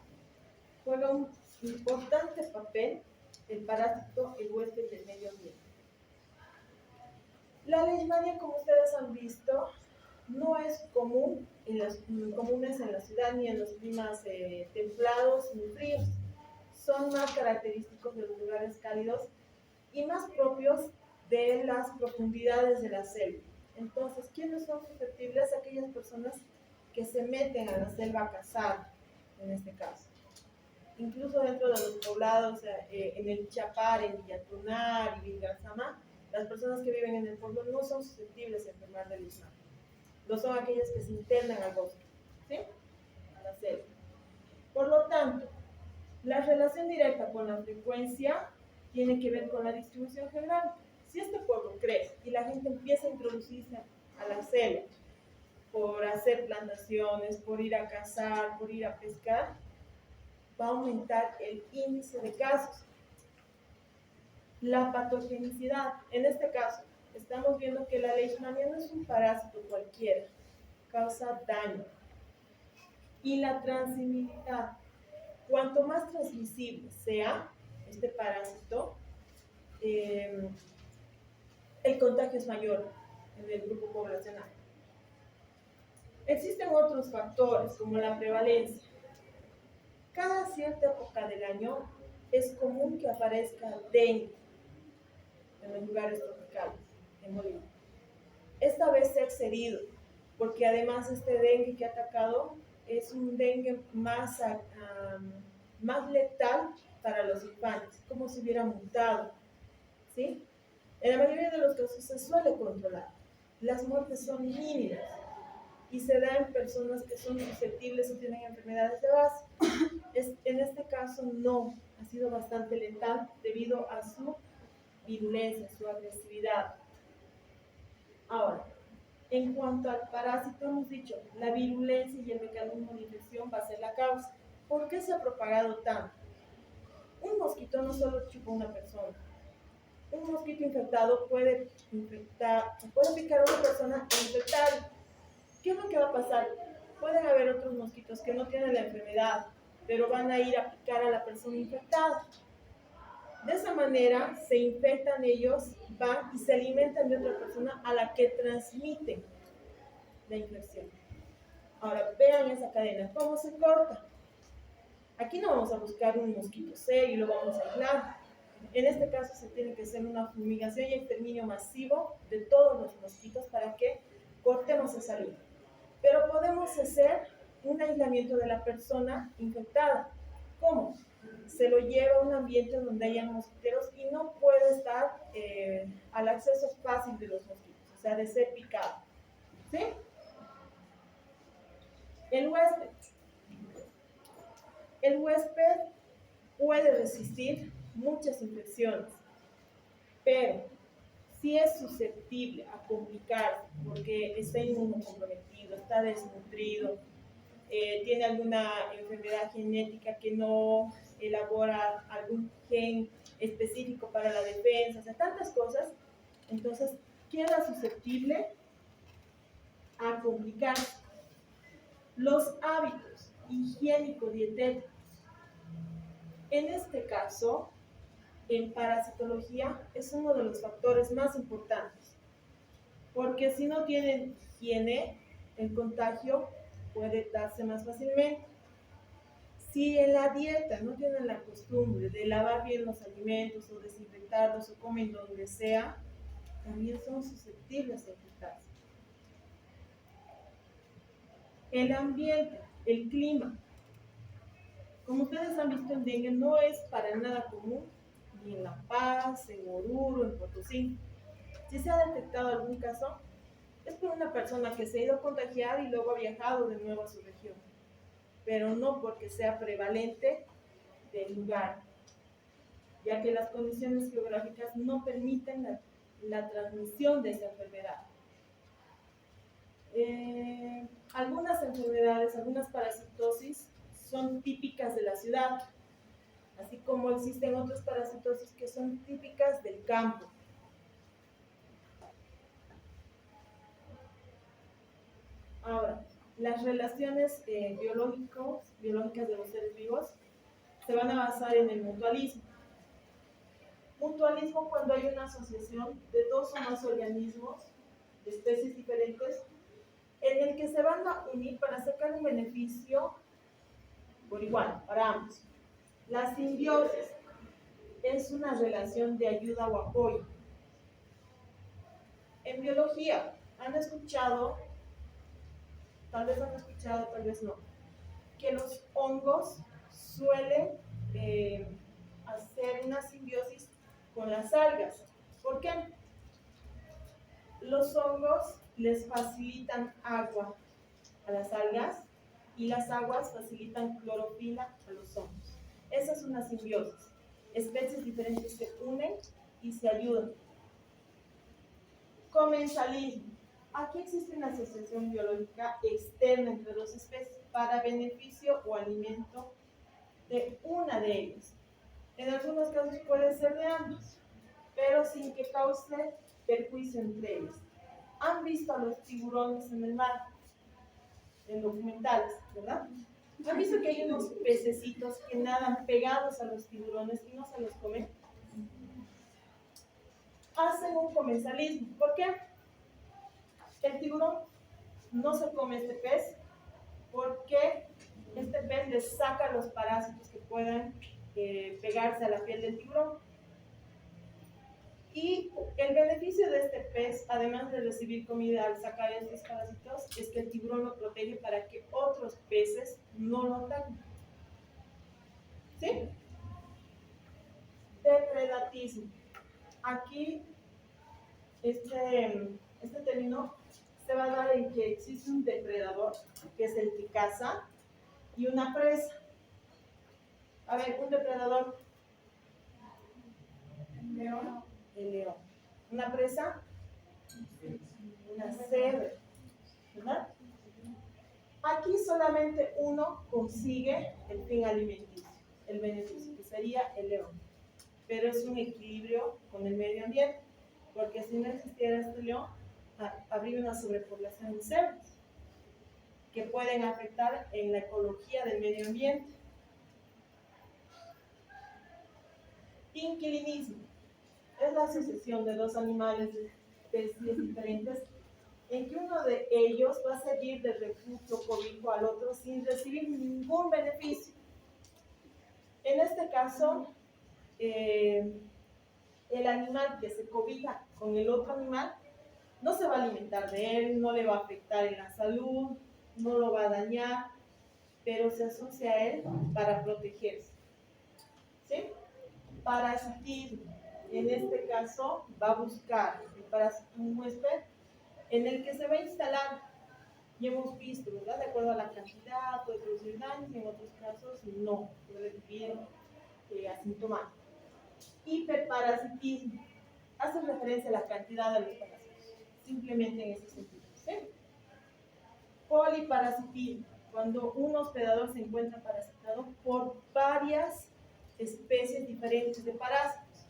Speaker 1: juega un importante papel el parásito, el huésped del medio ambiente. La leishmania, como ustedes han visto, no es comunes en la ciudad ni en los climas templados ni fríos. Son más característicos de los lugares cálidos y más propios de las profundidades de la selva. Entonces, ¿quiénes son susceptibles? Aquellas personas que se meten a la selva a cazar, en este caso. Incluso dentro de los poblados, en el Chapar, en Villatunar y Vilgarzama, las personas que viven en el pueblo no son susceptibles a enfermar de leishmania. Lo son aquellas que se internan al bosque, ¿sí? A la selva. Por lo tanto, la relación directa con la frecuencia tiene que ver con la distribución geográfica. Si este pueblo crece y la gente empieza a introducirse a la selva por hacer plantaciones, por ir a cazar, por ir a pescar, va a aumentar el índice de casos. La patogenicidad, en este caso, estamos viendo que la leishmania no es un parásito cualquiera, causa daño. Y la transmisibilidad, cuanto más transmisible sea este parásito, el contagio es mayor en el grupo poblacional. Existen otros factores como la prevalencia. Cada cierta época del año es común que aparezca dengue en los lugares tropicales, en Bolivia. Esta vez se ha excedido, porque además este dengue que ha atacado es un dengue más letal para los infantes, como si hubiera mutado, ¿sí? En la mayoría de los casos se suele controlar. Las muertes son mínimas y se da en personas que son susceptibles o tienen enfermedades de base. En este caso no, ha sido bastante letal debido a su virulencia, su agresividad. Ahora, en cuanto al parásito, hemos dicho, la virulencia y el mecanismo de infección va a ser la causa. ¿Por qué se ha propagado tanto? Un mosquito no solo chupa a una persona. Un mosquito infectado puede picar a una persona e infectarla. ¿Qué es lo que va a pasar? Pueden haber otros mosquitos que no tienen la enfermedad, pero van a ir a picar a la persona infectada. De esa manera se infectan ellos, van y se alimentan de otra persona a la que transmiten la infección. Ahora vean esa cadena, cómo se corta. Aquí no vamos a buscar un mosquito serio y lo vamos a aislar. En este caso se tiene que hacer una fumigación y exterminio masivo de todos los mosquitos para que cortemos esa línea. Pero podemos hacer un aislamiento de la persona infectada. ¿Cómo? Se lo lleva a un ambiente donde haya mosquiteros y no puede estar al acceso fácil de los mosquitos, o sea, de ser picado. ¿Sí? El huésped. El huésped puede resistir muchas infecciones, pero si es susceptible a complicarse porque está inmunocomprometido, está desnutrido, tiene alguna enfermedad genética que no elabora algún gen específico para la defensa, o sea, tantas cosas, entonces queda susceptible a complicarse. Los hábitos higiénico-dietéticos. En este caso, en parasitología es uno de los factores más importantes, porque si no tienen higiene, el contagio puede darse más fácilmente. Si en la dieta no tienen la costumbre de lavar bien los alimentos o desinfectarlos o comen donde sea, también son susceptibles a infectarse. El ambiente, el clima. Como ustedes han visto, el dengue no es para nada común ni en La Paz, en Oruro, en Potosí. Si se ha detectado algún caso, es por una persona que se ha ido a contagiar y luego ha viajado de nuevo a su región, pero no porque sea prevalente del lugar, ya que las condiciones geográficas no permiten la transmisión de esa enfermedad. Algunas enfermedades, algunas parasitosis son típicas de la ciudad, así como existen otras parasitosis que son típicas del campo. Ahora, las relaciones biológicas de los seres vivos se van a basar en el mutualismo. Mutualismo cuando hay una asociación de dos o más organismos de especies diferentes en el que se van a unir para sacar un beneficio por igual para ambos. La simbiosis es una relación de ayuda o apoyo. En biología, ¿han escuchado? Tal vez han escuchado, tal vez no, que los hongos suelen hacer una simbiosis con las algas. ¿Por qué? Los hongos les facilitan agua a las algas y las aguas facilitan clorofila a los hongos. Esa es una simbiosis. Especies diferentes se unen y se ayudan. Comensalismo. Aquí existe una asociación biológica externa entre dos especies para beneficio o alimento de una de ellas. En algunos casos puede ser de ambos, pero sin que cause perjuicio entre ellas. ¿Han visto a los tiburones en el mar? En documentales, ¿verdad? ¿Han visto que hay unos pececitos que nadan pegados a los tiburones y no se los comen? Hacen un comensalismo. ¿Por qué? El tiburón no se come este pez porque este pez le saca los parásitos que puedan pegarse a la piel del tiburón. Y el beneficio de este pez, además de recibir comida al sacar estos parásitos, es que el tiburón lo protege para que otros peces no lo ataquen. ¿Sí? Depredatismo. Aquí este término se va a dar en que existe un depredador, que es el que caza, y una presa. A ver, un depredador. León. El león. Una presa. Una cebra. ¿Verdad? Aquí solamente uno consigue el fin alimenticio, el beneficio, que sería el león. Pero es un equilibrio con el medio ambiente, porque si no existiera este león, habría una sobrepoblación de cebras que pueden afectar en la ecología del medio ambiente. Inquilinismo es la asociación de dos animales de especies diferentes en que uno de ellos va a servir de refugio, cobijo al otro sin recibir ningún beneficio. En este caso, el animal que se cobija con el otro animal no se va a alimentar de él, no le va a afectar en la salud, no lo va a dañar, pero se asocia a él para protegerse. ¿Sí? Parasitismo. En este caso va a buscar el parásito un huésped en el que se va a instalar. Y hemos visto, ¿verdad? De acuerdo a la cantidad, puede producir daños, y en otros casos no, puede vivir asintomático. Hiperparasitismo. Hace referencia a la cantidad de los parásitos, simplemente en ese sentido. ¿Sí? Poliparasitismo. Cuando un hospedador se encuentra parasitado por varias especies diferentes de parásitos.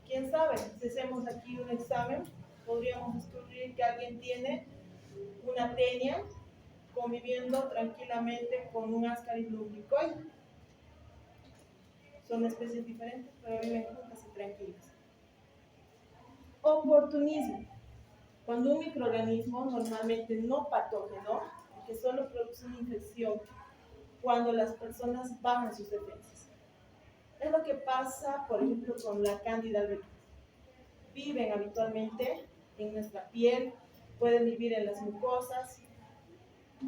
Speaker 1: ¿Quién sabe? Si hacemos aquí un examen, podríamos descubrir que alguien tiene una tenia conviviendo tranquilamente con un Ascaris lumbricoide. Son especies diferentes, pero viven juntas y tranquilas. Oportunismo. Cuando un microorganismo, normalmente no patógeno, que solo produce una infección, cuando las personas bajan sus defensas. Es lo que pasa, por ejemplo, con la Cándida albicans. Viven habitualmente en nuestra piel, pueden vivir en las mucosas,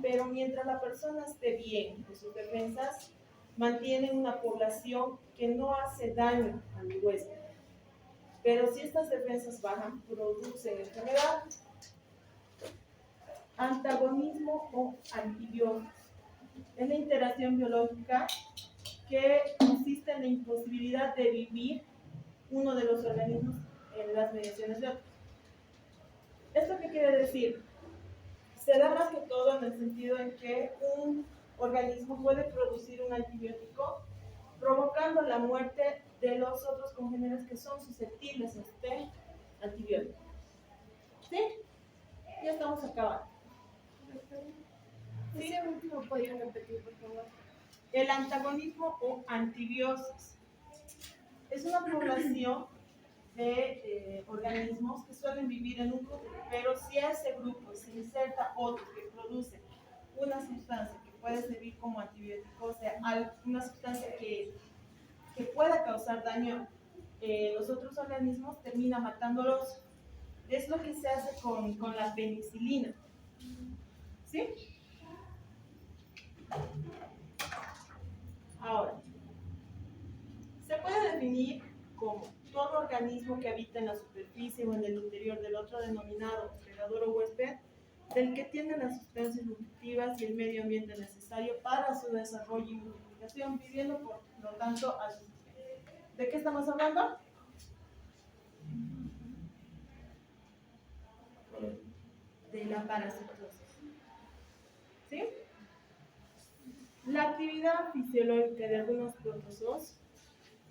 Speaker 1: pero mientras la persona esté bien de sus defensas, mantienen una población que no hace daño a mi huésped. Pero si estas defensas bajan, producen enfermedad. Antagonismo o antibióticos. Es la interacción biológica que consiste en la imposibilidad de vivir uno de los organismos en las mediaciones de otro. ¿Esto qué quiere decir? Se da más que todo en el sentido en que un organismo puede producir un antibiótico provocando la muerte de los otros congéneres que son susceptibles a este antibiótico. ¿Sí? Ya estamos acabando.
Speaker 2: ¿Sí? Ese último podría repetir, por favor.
Speaker 1: El antagonismo o antibiosis es una población de organismos que suelen vivir en un grupo, pero si a ese grupo se inserta otro que produce una sustancia que puede servir como antibiótico, o sea, una sustancia que pueda causar daño en los otros organismos, termina matándolos. Es lo que se hace con la penicilina. ¿Sí? Ahora, se puede definir como todo organismo que habita en la superficie o en el interior del otro denominado hospedador o huésped, del que tiene las sustancias nutritivas y el medio ambiente necesario para su desarrollo y multiplicación, viviendo por lo tanto a su especie. ¿De qué estamos hablando? De la parasitosis. ¿Sí? La actividad fisiológica de algunos protozoos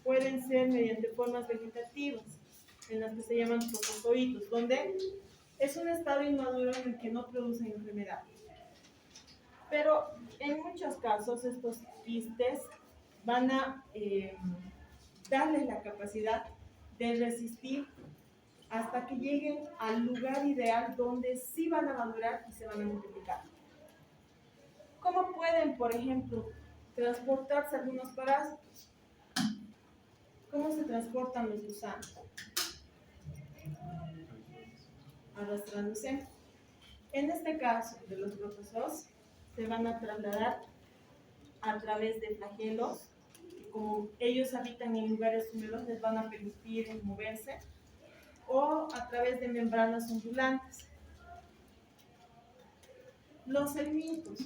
Speaker 1: pueden ser mediante formas vegetativas, en las que se llaman protozoitos, donde es un estado inmaduro en el que no producen enfermedad. Pero en muchos casos estos quistes van a darles la capacidad de resistir hasta que lleguen al lugar ideal donde sí van a madurar y se van a multiplicar. ¿Cómo pueden, por ejemplo, transportarse algunos parásitos? ¿Cómo se transportan los gusanos? Arrastrándose. En este caso de los protozoos, se van a trasladar a través de flagelos, que como ellos habitan en lugares húmedos, les van a permitir moverse, o a través de membranas ondulantes. Los helmintos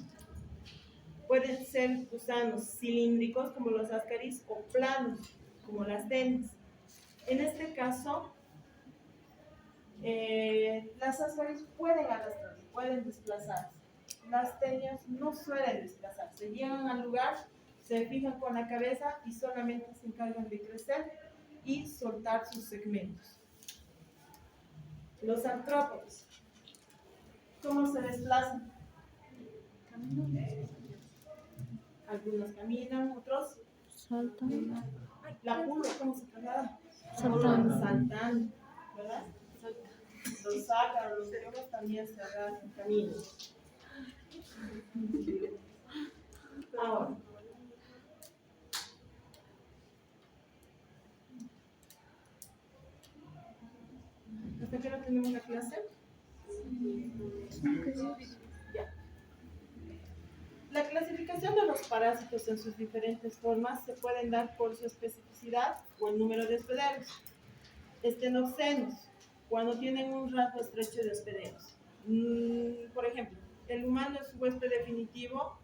Speaker 1: pueden ser gusanos cilíndricos como los ascaris o planos como las tenias. En este caso, las ascaris pueden arrastrarse, pueden desplazarse. Las tenias no suelen desplazarse, llegan al lugar, se fijan con la cabeza y solamente se encargan de crecer y soltar sus segmentos. Los artrópodos, ¿cómo se desplazan? Algunos caminan, otros
Speaker 3: Saltan.
Speaker 1: la pulga, ¿cómo se traslada?
Speaker 3: Saltando.
Speaker 1: Saltando, ¿verdad? Los ácaros, los cerebros también se agarran, caminan. Ahora, ¿hasta qué hora tenemos la clase? La clasificación de los parásitos en sus diferentes formas se pueden dar por su especificidad o el número de hospederos. Estenoccenos, cuando tienen un rasgo estrecho de hospederos. Por ejemplo, el humano es su huésped definitivo,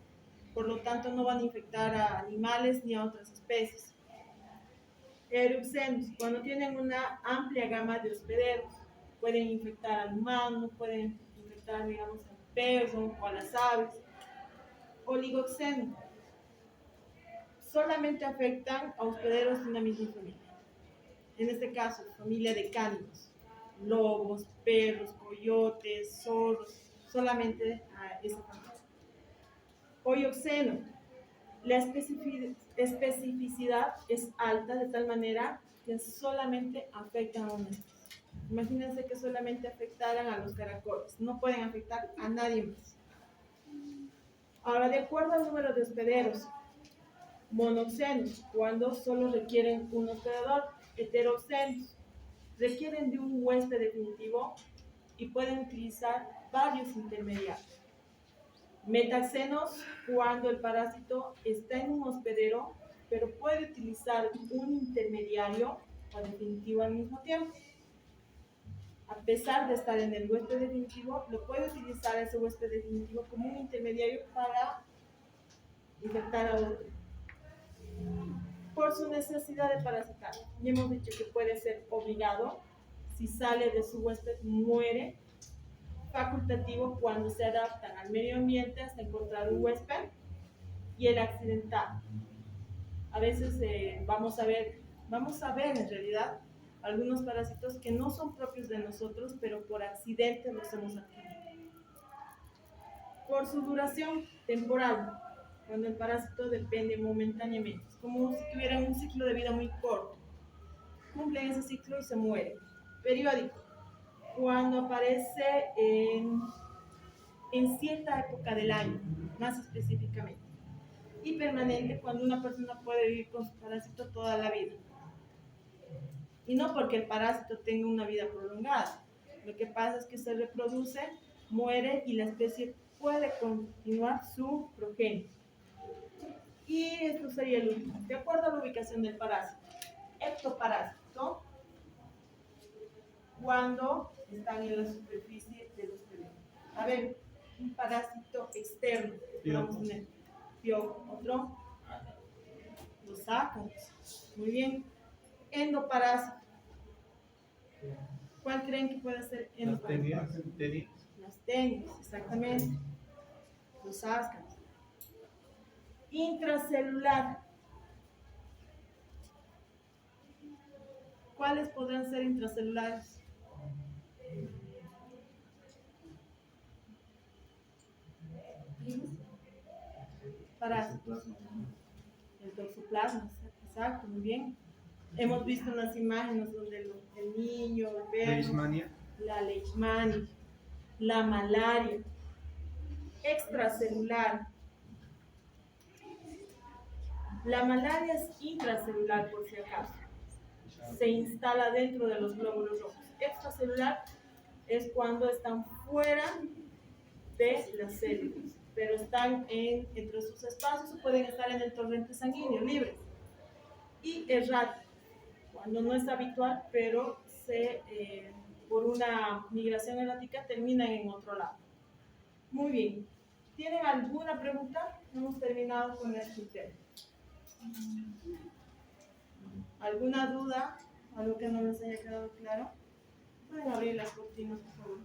Speaker 1: por lo tanto no van a infectar a animales ni a otras especies. Eruxenos, cuando tienen una amplia gama de hospederos, pueden infectar al humano, pueden infectar, digamos, al perro o a las aves. Oligoxenos, solamente afectan a hospederos de una misma familia. En este caso, familia de cánidos, lobos, perros, coyotes, zorros, solamente a esa familia. Hoyoxeno, la especificidad es alta de tal manera que solamente afectan a una especie. Imagínense que solamente afectaran a los caracoles, no pueden afectar a nadie más. Ahora, de acuerdo al número de hospederos, monoxenos, cuando solo requieren un hospedador. Heteroxenos, requieren de un huésped definitivo y pueden utilizar varios intermediarios. Metaxenos, cuando el parásito está en un hospedero, pero puede utilizar un intermediario o definitivo al mismo tiempo. A pesar de estar en el huésped definitivo, lo puede utilizar ese huésped definitivo como un intermediario para infectar a otro. Por su necesidad de parasitar. Ya hemos dicho que puede ser obligado, si sale de su huésped muere. Facultativo, cuando se adaptan al medio ambiente hasta encontrar un huésped. Y el accidental. A veces vamos a ver en realidad algunos parásitos que no son propios de nosotros, pero por accidente los hemos adquirido. Por su duración temporal, cuando el parásito depende momentáneamente, es como si tuvieran un ciclo de vida muy corto, cumplen ese ciclo y se mueren. Periódico, cuando aparece en cierta época del año, más específicamente. Y permanente, cuando una persona puede vivir con su parásito toda la vida. Y no porque el parásito tenga una vida prolongada, lo que pasa es que se reproduce, muere y la especie puede continuar su progenie. Y esto sería el último. De acuerdo a la ubicación del parásito. Ectoparásito, cuando están en la superficie de los pelos. A ver, un parásito externo. Piojo. Otro. Los ácaros. Muy bien. Endoparásito. ¿Cuál creen que puede ser endoparásito? Las tenias, exactamente. Los ácaros. Intracelular. ¿Cuáles podrán ser intracelulares? Parásitos. El toxoplasma, exacto, muy bien. Hemos visto unas imágenes donde el niño, el perro, la leishmania, la malaria, extracelular. La malaria es intracelular, por si acaso. Se instala dentro de los glóbulos rojos. Extracelular es cuando están fuera de las células, pero están entre sus espacios o pueden estar en el torrente sanguíneo libre. Y errático, cuando no es habitual, pero por una migración errática terminan en otro lado. Muy bien. ¿Tienen alguna pregunta? Hemos terminado con este tema. ¿Alguna duda? ¿Algo que no les haya quedado claro? Pueden abrir las cortinas, por favor.